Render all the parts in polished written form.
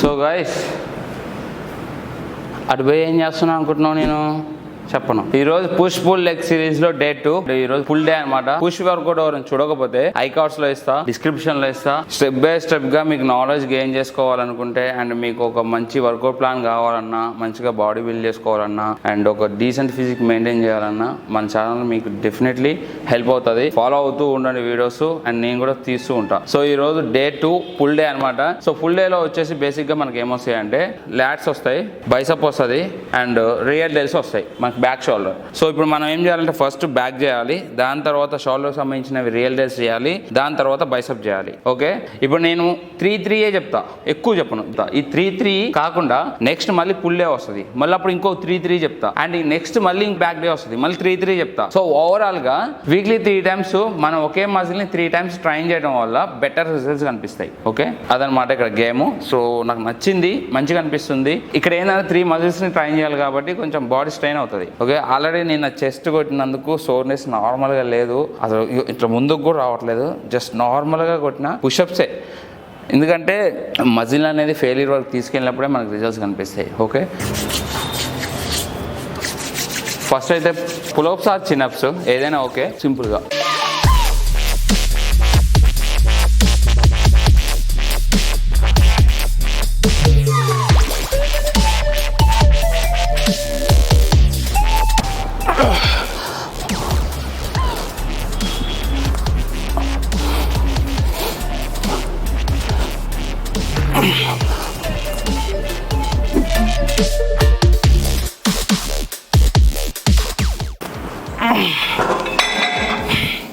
So guys అటు పోయి ఏం చేస్తున్నా అనుకుంటున్నావు నేను చెప్పను. ఈ రోజు పుష్ పుల్ లెగ్ సిరీస్ లో డే 2. ఈ రోజు ఫుల్ డే అనమాట. పుష్ వర్కౌట్ ఎవరైనా చూడకపోతే ఐకార్డ్స్ లో ఇస్తా, డిస్క్రిప్షన్ లో ఇస్తా. స్టెప్ బై స్టెప్ గా మీకు నాలెడ్జ్ గెయిన్ చేసుకోవాలనుకుంటే అండ్ మీకు ఒక మంచి వర్కౌట్ ప్లాన్ కావాలన్నా, మంచిగా బాడీ బిల్డ్ చేసుకోవాలన్నా అండ్ ఒక డీసెంట్ ఫిజిక్ మెయింటైన్ చేయాలన్నా మన ఛానల్ మీకు డెఫినెట్లీ హెల్ప్ అవుతుంది. ఫాలో అవుతూ ఉండండి వీడియోస్ అండ్ నేను కూడా తీస్తూ ఉంటా. సో ఈ రోజు డే 2 ఫుల్ డే అనమాట. సో ఫుల్ డే లో వచ్చేసి బేసిక్ గా మనకి ఏమొస్తాయి అంటే లాట్స్ వస్తాయి, బైసప్ వస్తుంది అండ్ రియల్ డెల్స్ వస్తాయి మనకి బ్యాక్ షోల్డర్. సో ఇప్పుడు మనం ఏం చేయాలంటే ఫస్ట్ బ్యాక్ చేయాలి, దాని తర్వాత షోల్డర్ సంబంధించినవి రియల్ డెల్స్ చేయాలి, దాని తర్వాత బైసప్ చేయాలి. ఓకే, ఇప్పుడు నేను 3-3 చెప్తా, ఎక్కువ చెప్పను. ఈ 3-3 కాకుండా నెక్స్ట్ మళ్ళీ ఫుల్ డే వస్తుంది, మళ్ళీ అప్పుడు ఇంకో 3-3 చెప్తా అండ్ నెక్స్ట్ మళ్ళీ బ్యాక్ డే వస్తుంది, మళ్ళీ 3-3 చెప్తా. సో ఓవరాల్ గా వీక్లీ 3 టైమ్స్ మనం ఒకే మజిల్ ని 3 టైమ్స్ ట్రైన్ చేయడం వల్ల బెటర్ రిజల్ట్స్ కనిపిస్తాయి. ఓకే, అదనమాట ఇక్కడ గేమ్. సో నాకు నచ్చింది, మంచిగా అనిపిస్తుంది. ఇక్కడ ఏంటంటే 3 మజిల్స్ ని ట్రైన్ చేయాలి కాబట్టి కొంచెం బాడీ స్ట్రెయిన్ అవుతుంది. ఓకే, ఆల్రెడీ నేను చెస్ట్ కొట్టినందుకు సోర్నెస్ నార్మల్గా లేదు, అసలు ఇట్లా ముందుకు కూడా రావట్లేదు. జస్ట్ నార్మల్గా కొట్టిన పుషప్సే, ఎందుకంటే మజిల్ అనేది ఫెయిల్యూర్ వరకు తీసుకెళ్ళినప్పుడే మనకు రిజల్ట్స్ కనిపిస్తాయి. ఓకే, ఫస్ట్ అయితే పుల్అప్స్ ఆర్ చిన్అప్స్ ఏదైనా ఓకే, సింపుల్గా.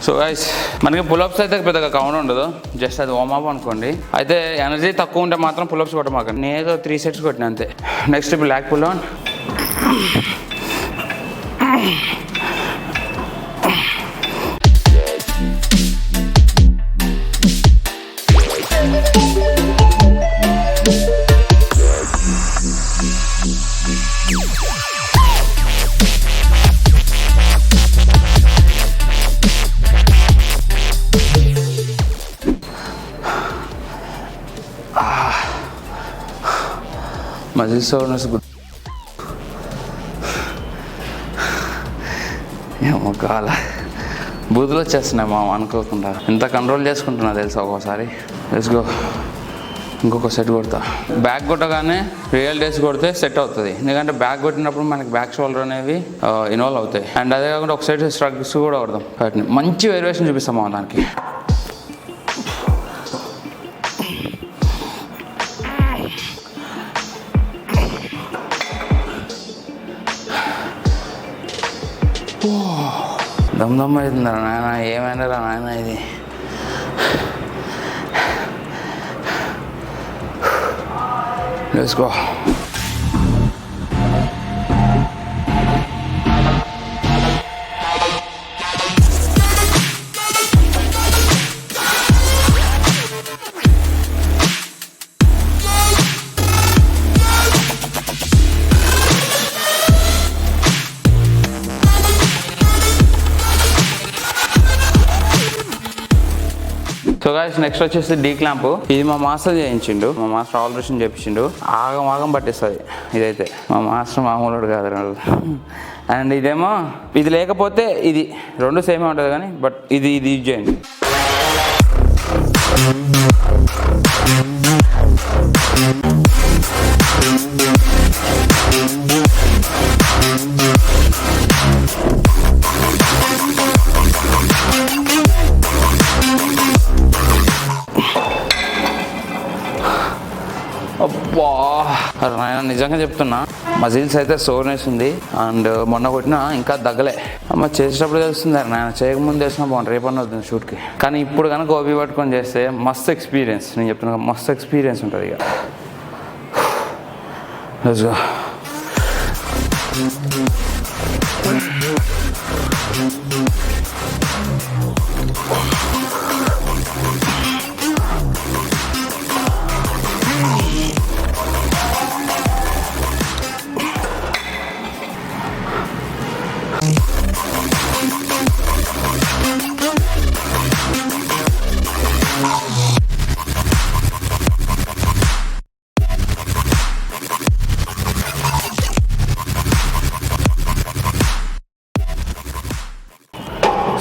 సో గైస్ మనకి పుల్అప్స్ అయితే పెద్దగా కౌంట్ ఉండదు, జస్ట్ అది వార్మప్ అనుకోండి. అయితే ఎనర్జీ తక్కువ ఉంటే మాత్రం పుల్అప్స్ కొట్టమాకండి. నేను ఏదో 3 సెట్స్ కొట్టిన అంతే. నెక్స్ట్ ఇప్పుడు లాగ్ పుల్ ఆన్. మజిల్ సోర్నెస్ ఏమో కాల బూతులు వచ్చేస్తున్నాయి మా అనుకోకుండా. ఎంత కంట్రోల్ చేసుకుంటున్నా తెలుసా ఒక్కోసారి. లెట్స్ గో, ఇంకొక సెట్ కొడతా. బ్యాక్ కొట్టగానే రియల్ డేస్ కొడితే సెట్ అవుతుంది, ఎందుకంటే బ్యాక్ కొట్టినప్పుడు మనకి బ్యాక్ షోల్డర్ అనేవి ఇన్వాల్వ్ అవుతాయి. అండ్ అదే కాకుండా ఒక సైడ్ స్ట్రగ్స్ కూడా కొడతాం. వాటిని మంచి వేరియేషన్ చూపిస్తాం దానికి. దమ్ అవుతుందా నాయన, ఏమైనా రా నాయన ఇది. Let's go. So guys next వచ్చేసి డీ క్లాంప్. ఇది మా మాస్టర్ చేయించిండు, మా మాస్టర్ ఆల్ట్రేషన్ చేయించిండు. ఆగం పట్టిస్తుంది ఇదైతే. మా మాస్టర్ మామూలుడు కాదు. అండ్ ఇదేమో ఇది లేకపోతే ఇది, రెండు సేమే ఉంటుంది కానీ బట్ ఇది యూజ్ చేయండి. అబ్బా నాయన నిజంగా చెప్తున్నా, మజిల్స్ అయితే సోర్నెస్ ఉంది. అండ్ మొన్న కొట్టినా ఇంకా దగ్గలే. అమ్మ చేసేటప్పుడు తెలుస్తుంది నాయన, చేయకముందు తెలిసినా బాగుంటుంది, రేపన్న వద్దు షూట్కి. కానీ ఇప్పుడు కనుక ఓపి పట్టుకొని చేస్తే మస్తు ఎక్స్పీరియన్స్, నేను చెప్తున్నా మస్తు ఎక్స్పీరియన్స్ ఉంటుంది. ఇక లెట్స్ గో.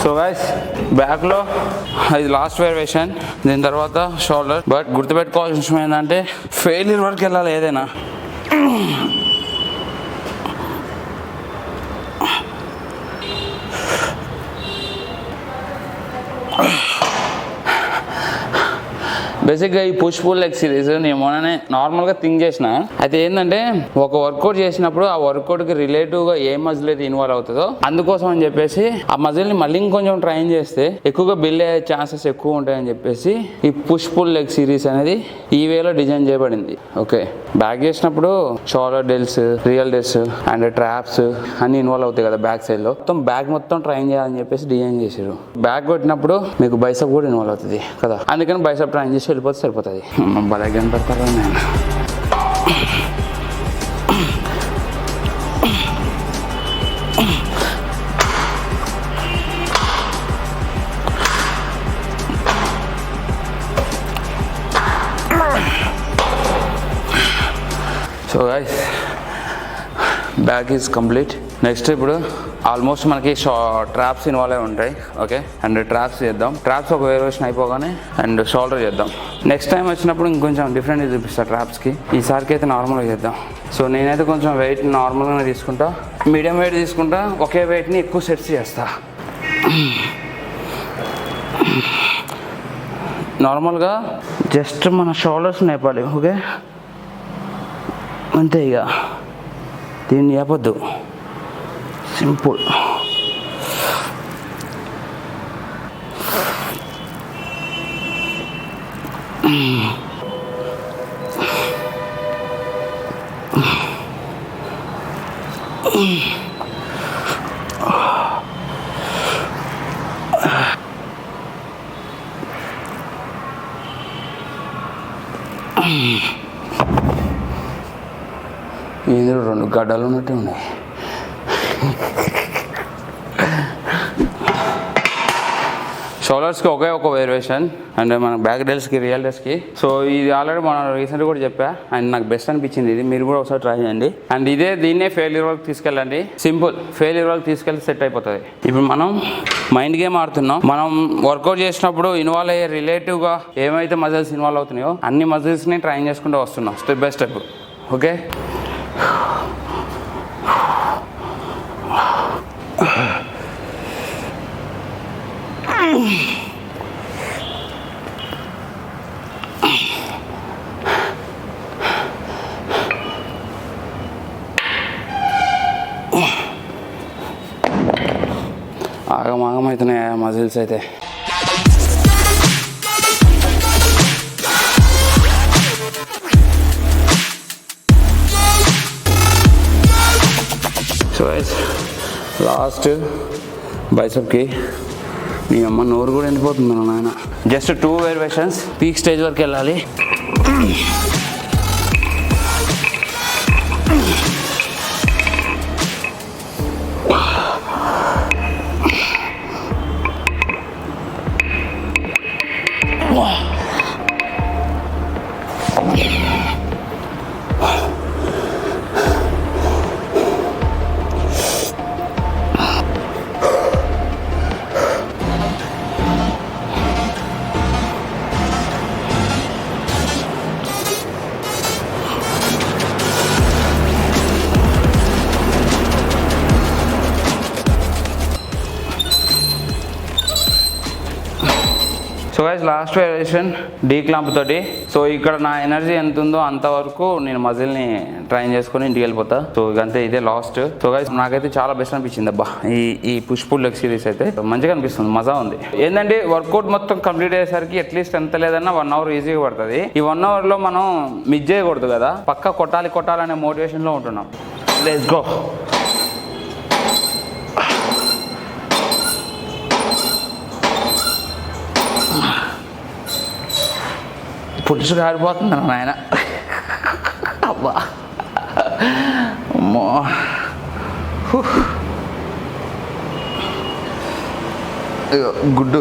సో గైస్ బ్యాక్లో ఇది లాస్ట్ వేరియేషన్, దీని తర్వాత షోల్డర్. బట్ గుర్తుపెట్టుకోవాల్సిన విషయం ఏంటంటే ఫెయిల్యూర్ వరకు వెళ్ళాలి ఏదైనా. బేసిక్గా ఈ పుష్ పుల్ లెగ్ సిరీస్ నేను మొన్ననే నార్మల్గా థింక్ చేసిన. అయితే ఏంటంటే ఒక వర్కౌట్ చేసినప్పుడు ఆ వర్కౌట్కి రిలేటివ్గా ఏ మజిల్ అయితే ఇన్వాల్వ్ అవుతుందో అందుకోసం అని చెప్పేసి ఆ మజిల్ని మళ్ళీ ఇంకొంచెం ట్రైన్ చేస్తే ఎక్కువగా బిల్డ్ అయ్యే ఛాన్సెస్ ఎక్కువ ఉంటాయని చెప్పేసి ఈ పుష్ పుల్ లెగ్ సిరీస్ అనేది ఈ వేలో డిజైన్ చేయబడింది. ఓకే, బ్యాక్ చేసినప్పుడు shoulder deals, real deals and traps అన్ని ఇన్వాల్వ్ అవుతాయి కదా బ్యాక్ సైడ్లో. మొత్తం బ్యాక్ మొత్తం ట్రైన్ చేయాలని చెప్పేసి డిజైన్ చేశారు. బ్యాక్ కొట్టినప్పుడు మీకు బైసెప్ కూడా ఇన్వాల్వ్ అవుతుంది కదా, అందుకని బైసెప్ ట్రైన్ చేసి వెళ్ళిపోతే సరిపోతుంది. భలే కనపడతారు నేను. So guys back is complete. Next ఇప్పుడు ఆల్మోస్ట్ మనకి ట్రాప్స్ ఇన్వాల్వ్ అయి ఉంటాయి. ఓకే, అండ్ ట్రాప్స్ చేద్దాం. ట్రాప్స్ ఒక వేరియేషన్ అయిపోగానే అండ్ షోల్డర్ చేద్దాం. నెక్స్ట్ టైం వచ్చినప్పుడు ఇంకొంచెం డిఫరెంట్ చూపిస్తాను ట్రాప్స్కి. ఈసారికి అయితే నార్మల్గా చేద్దాం. సో నేనైతే కొంచెం వెయిట్ నార్మల్గానే తీసుకుంటా, మీడియం వెయిట్ తీసుకుంటా, ఒకే వెయిట్ని ఎక్కువ సెట్స్ చేస్తా. నార్మల్గా జస్ట్ మన షోల్డర్స్ నేపాలి. ఓకే, అంతే. ఇక దీన్ని చెప్పొద్దు, సింపుల్. ఇందులో 2 గడ్డలు ఉన్నట్టే ఉన్నాయి. షోల్డర్స్కి ఒక వేరియేషన్ అండ్ మన బ్యాక్ డెల్స్కి, రియల్ డెల్స్కి. సో ఇది ఆల్రెడీ మనం రీసెంట్గా కూడా చెప్పా అండ్ నాకు బెస్ట్ అనిపించింది ఇది. మీరు కూడా ఒకసారి ట్రై చేయండి. అండ్ దీన్నే ఫెయిల్యూర్ వరకు తీసుకెళ్ళండి. సింపుల్, ఫెయిల్యూర్ వరకు తీసుకెళ్ళి సెట్ అయిపోతుంది. ఇప్పుడు మనం మైండ్ గేమ్ ఆడుతున్నాం. మనం వర్కౌట్ చేసినప్పుడు ఇన్వాల్వ్ అయ్యే రిలేటివ్గా ఏమైతే మజిల్స్ ఇన్వాల్వ్ అవుతున్నాయో అన్ని మజిల్స్ని ట్రైన్ చేసుకుంటూ వస్తున్నాం స్టెప్ బై స్టెప్. ఓకే, ఆగమాగమవుతున్నాయి మజిల్స్ అయితే. సో లాస్ట్ బైసెప్కి నీ అమ్మ నోరు కూడా ఎండిపోతుంది నాయన. జస్ట్ 2 వేరియేషన్స్, పీక్ స్టేజ్ వరకు వెళ్ళాలి. So guys last variation D clamp తోటి. సో ఇక్కడ నా ఎనర్జీ ఎంత ఉందో అంతవరకు నేను మజిల్ని ట్రైన్ చేసుకొని ఇంటికి వెళ్ళిపోతా. సో ఇకంతే, ఇదే లాస్ట్. సో గైస్ నాకైతే చాలా బెస్ట్ అనిపించింది అబ్బా ఈ పుష్ పుల్ లెగ్ సిరీస్ అయితే మంచిగా అనిపిస్తుంది, మజా ఉంది. ఏంటంటే వర్కౌట్ మొత్తం కంప్లీట్ అయ్యేసరికి అట్లీస్ట్ ఎంత లేదన్నా 1 అవర్ ఈజీగా పడుతుంది. ఈ 1 అవర్లో మనం మిస్ చేయకూడదు కదా, పక్కా కొట్టాలనే మోటివేషన్లో ఉంటున్నాం. Let's go. పులుసు కారిపోతుంది నాయన. అబ్బా అమ్మో, గుడ్డు